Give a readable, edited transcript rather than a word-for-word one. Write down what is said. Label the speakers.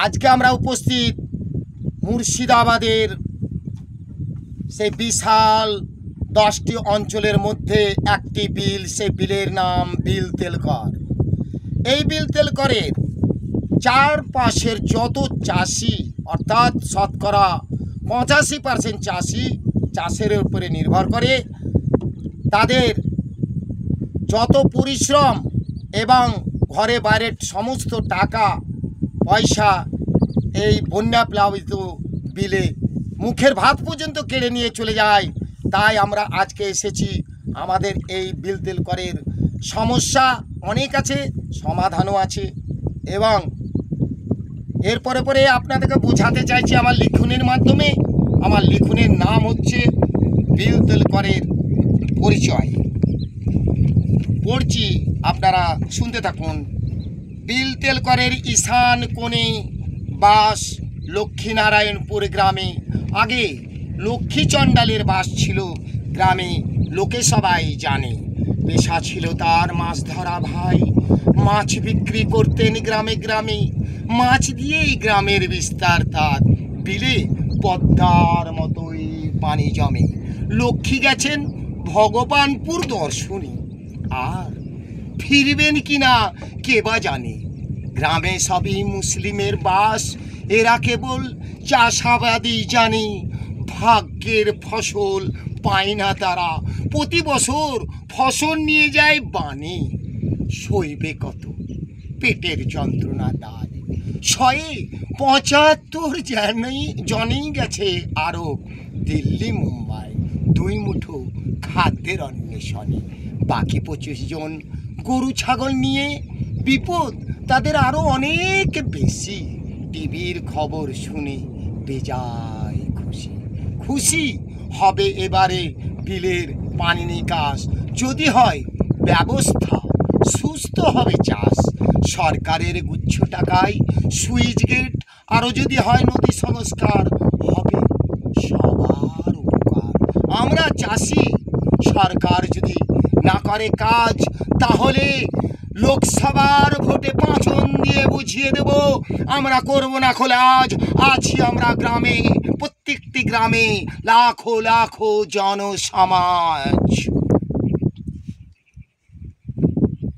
Speaker 1: আজকে আমরা উপস্থিত মুর্শিদাবাদের সেই বিশাল 10টি অঞ্চলের মধ্যে একটি বিল, সেই বিলের নাম বিল তেলকর। এই বিল তেলকরের চারপাশের যত চাষি, অর্থাৎ শতকরা 85% চাষি চাষের উপরে নির্ভর করে। তাদের যত পরিশ্রম এবং ঘরে বাইরের সমস্ত টাকা পয়সা এই বন্যা প্লাবিত বিলে মুখের ভাত পর্যন্ত কেড়ে নিয়ে চলে যায়। তাই আমরা আজকে এসেছি। আমাদের এই বিল তেলকরের সমস্যা অনেক আছে, সমাধানও আছে, এবং এরপরে পরে আপনাদেরকে বোঝাতে চাইছি আমার লিখনের মাধ্যমে। আমার লিখনের নাম হচ্ছে বিল তেলকরের পরিচয়। পড়ছি, আপনারা শুনতে থাকুন। বিল তেলকরের ঈশান কোণে বাস লক্ষ্মীনারায়ণপুর গ্রামে। আগে লক্ষ্মী চণ্ডালের বাস ছিল গ্রামে, লোকে সবাই জানে। পেশা ছিল তার মাছ ধরা ভাই, মাছ বিক্রি করতেন গ্রামে গ্রামে। মাছ দিয়েই গ্রামের বিস্তার তার, বিলে পদ্মার মতোই পানি জমে। লক্ষ্মী গেছেন ভগবানপুর দর্শনে, আর ফিরবেন কিনা কে বা জানে। গ্রামে সবই মুসলিমের বাস, এরা কেবল চাষাবাদই জানে। ভাগ্যের ফসল পায় না তারা, প্রতি বছর ফসল নিয়ে যায় বানে। সইবে কত পেটের যন্ত্রণা দায়, 175 জনেই গেছে আরো দিল্লি মুম্বাই, 2 মুঠো খাদ্যের অন্বেষণে। বাকি 25 জন গরু ছাগল নিয়ে বিপদ তাদের আরো অনেক বেশি। টিভির খবর শুনে বেজায় খুশি, খুশি হবে এবারে বিলের পানি নিকাশ। যদি হয় ব্যবস্থা, সুস্থ হবে চাষ। সরকারের গুচ্ছ টাকায় সুইচ গেট, আরও যদি হয় নদী সংস্কার, হবে সবার উপকার। আমরা চাষি, সরকার যদি না করে কাজ, তাহলে লোকসভার ভোটে 5 দিয়ে বুঝিয়ে দেব আমরা করব না খোলাজ। আছি আমরা গ্রামে, প্রত্যেকটি গ্রামে লাখো লাখো জনসমাজ।